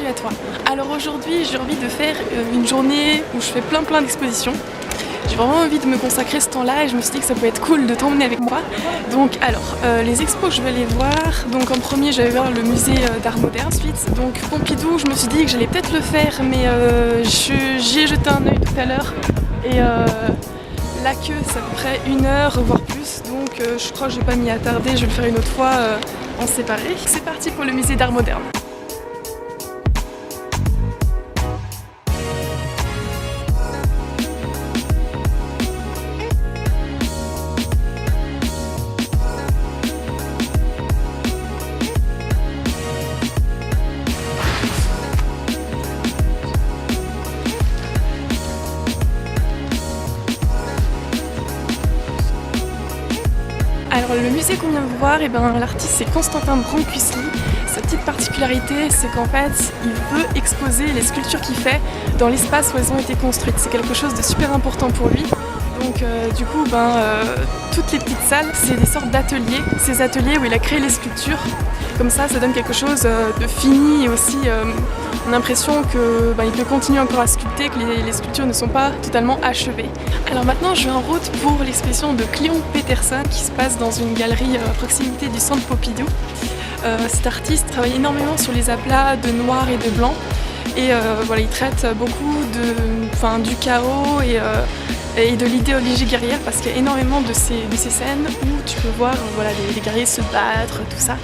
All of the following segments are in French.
Salut à toi. Alors aujourd'hui j'ai envie de faire une journée où je fais plein d'expositions. J'ai vraiment envie de me consacrer ce temps-là et je me suis dit que ça peut être cool de t'emmener avec moi. Donc alors, les expos que je vais aller voir, donc en premier j'allais voir le musée d'art moderne. Ensuite, donc Pompidou, je me suis dit que j'allais peut-être le faire mais j'y ai jeté un œil tout à l'heure et la queue c'est à peu près 1 heure voire plus, donc je crois que je vais pas m'y attarder, je vais le faire une autre fois en séparé. C'est parti pour le musée d'art moderne. Alors le musée qu'on vient de voir, l'artiste c'est Constantin Brancusi. Sa petite particularité c'est qu'en fait il veut exposer les sculptures qu'il fait dans l'espace où elles ont été construites. C'est quelque chose de super important pour lui. Donc du coup toutes les petites salles c'est des sortes d'ateliers. Ces ateliers où il a créé les sculptures. Comme ça donne quelque chose de fini et aussi on a l'impression qu'il peut continuer encore à sculpter, que les sculptures ne sont pas totalement achevées. Alors maintenant je vais en route pour l'exposition de Cléon Peterson qui se passe dans une galerie à proximité du centre Pompidou. Cet artiste travaille énormément sur les aplats de noir et de blanc et il traite beaucoup du chaos et de l'idéologie guerrière parce qu'il y a énormément de ces scènes où tu peux voir les guerriers se battre, tout ça.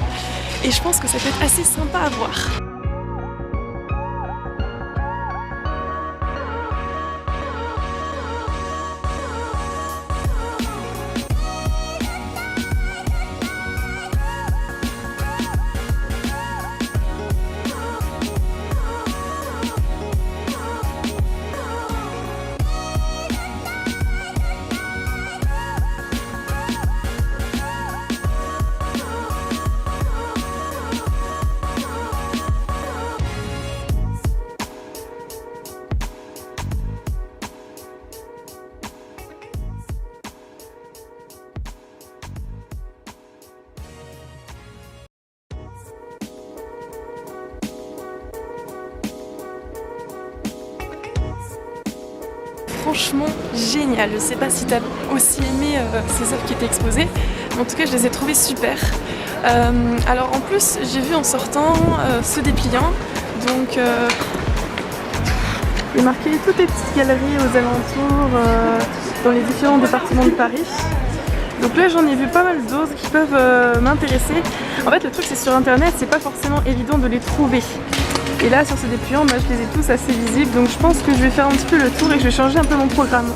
Et je pense que ça peut être assez sympa à voir. Franchement génial, je sais pas si tu as aussi aimé ces œuvres qui étaient exposées, mais en tout cas je les ai trouvées super. Alors en plus j'ai vu en sortant ce dépliant, donc il est marqué toutes les petites galeries aux alentours dans les différents départements de Paris. Donc là j'en ai vu pas mal d'autres qui peuvent m'intéresser. En fait le truc c'est sur internet c'est pas forcément évident de les trouver. Et là sur ces dépliants, je les ai tous assez visibles, donc je pense que je vais faire un petit peu le tour et que je vais changer un peu mon programme.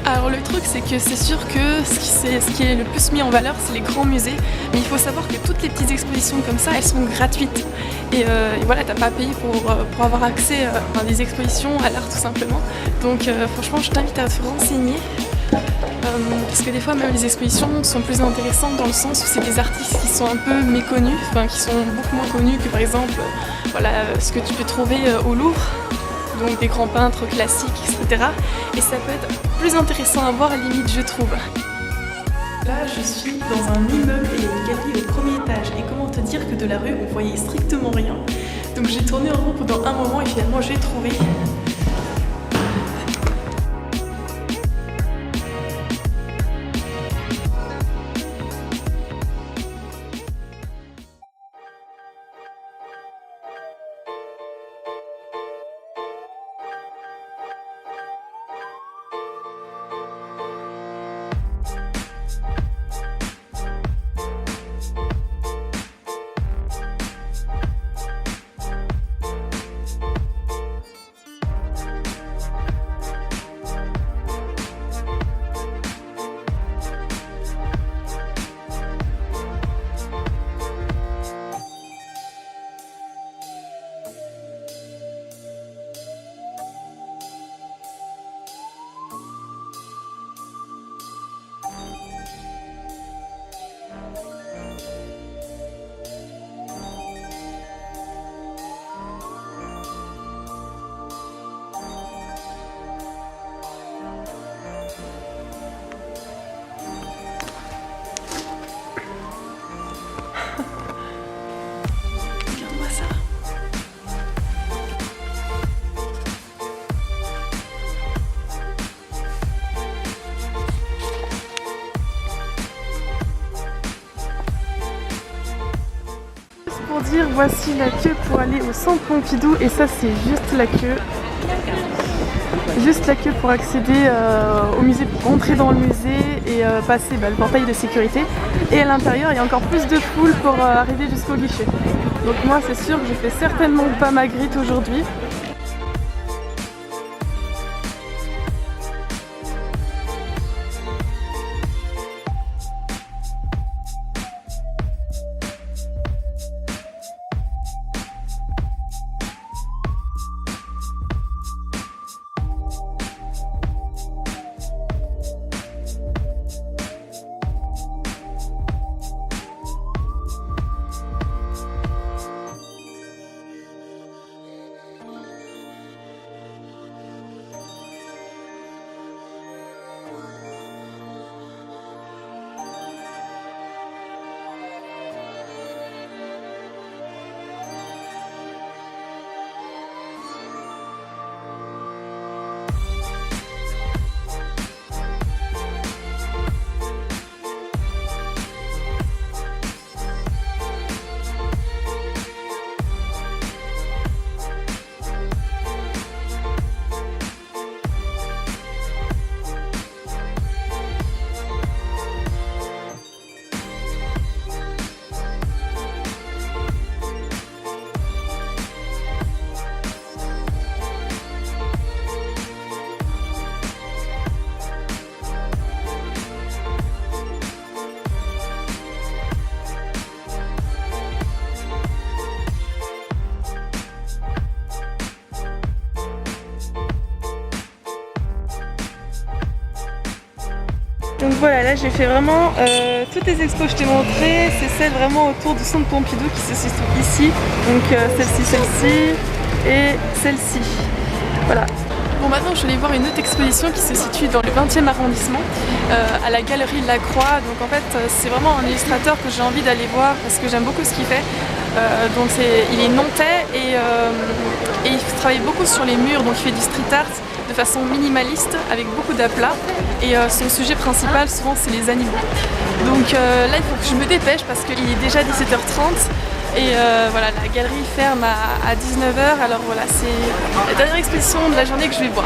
Alors le truc c'est que c'est sûr que ce qui est le plus mis en valeur c'est les grands musées, mais il faut savoir que toutes les petites expositions comme ça elles sont gratuites. Et voilà, t'as pas à payer pour avoir accès à des expositions, à l'art tout simplement. Donc franchement je t'invite à te renseigner. Parce que des fois même les expositions sont plus intéressantes dans le sens où c'est des artistes qui sont un peu méconnus, qui sont beaucoup moins connus que par exemple ce que tu peux trouver au Louvre, donc des grands peintres classiques, etc. Et ça peut être plus intéressant à voir à la limite je trouve. Là je suis dans un immeuble et une galerie au premier étage et comment te dire que de la rue on voyait strictement rien. Donc j'ai tourné en rond pendant un moment et finalement j'ai trouvé. pour dire, voici la queue pour aller au centre Pompidou et ça c'est juste la queue. Juste la queue pour accéder au musée, pour entrer dans le musée et passer le portail de sécurité. Et à l'intérieur il y a encore plus de foule pour arriver jusqu'au guichet. Donc moi c'est sûr que je fais certainement pas Magritte aujourd'hui. Donc voilà, là j'ai fait vraiment toutes les expos que je t'ai montrées, c'est celle vraiment autour du centre Pompidou qui se situe ici. Donc celle-ci et celle-ci. Voilà. Bon, maintenant je suis allée voir une autre exposition qui se situe dans le 20e arrondissement, à la galerie Lacroix. Donc en fait c'est vraiment un illustrateur que j'ai envie d'aller voir parce que j'aime beaucoup ce qu'il fait. Donc il est nantais et il travaille beaucoup sur les murs, donc il fait du street art de façon minimaliste avec beaucoup d'aplats et son sujet principal souvent c'est les animaux. Donc là il faut que je me dépêche parce qu'il est déjà 17h30 et voilà, la galerie ferme à 19h, alors voilà, c'est la dernière exposition de la journée que je vais voir.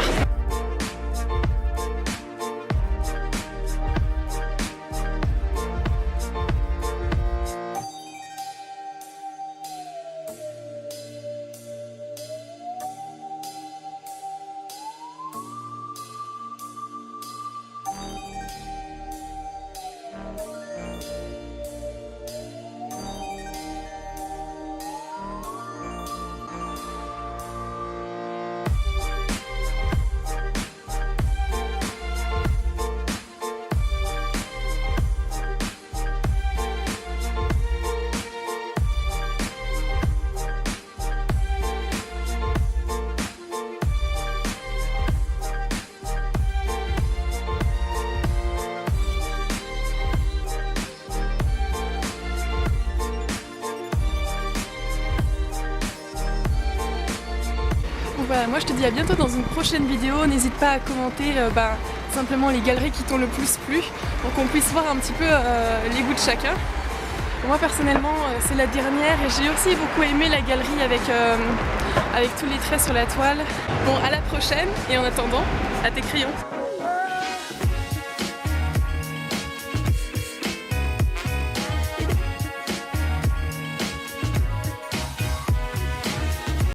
Voilà, moi je te dis à bientôt dans une prochaine vidéo. N'hésite pas à commenter simplement les galeries qui t'ont le plus plu pour qu'on puisse voir un petit peu les goûts de chacun. Moi personnellement c'est la dernière et j'ai aussi beaucoup aimé la galerie avec tous les traits sur la toile. Bon, à la prochaine et en attendant, à tes crayons.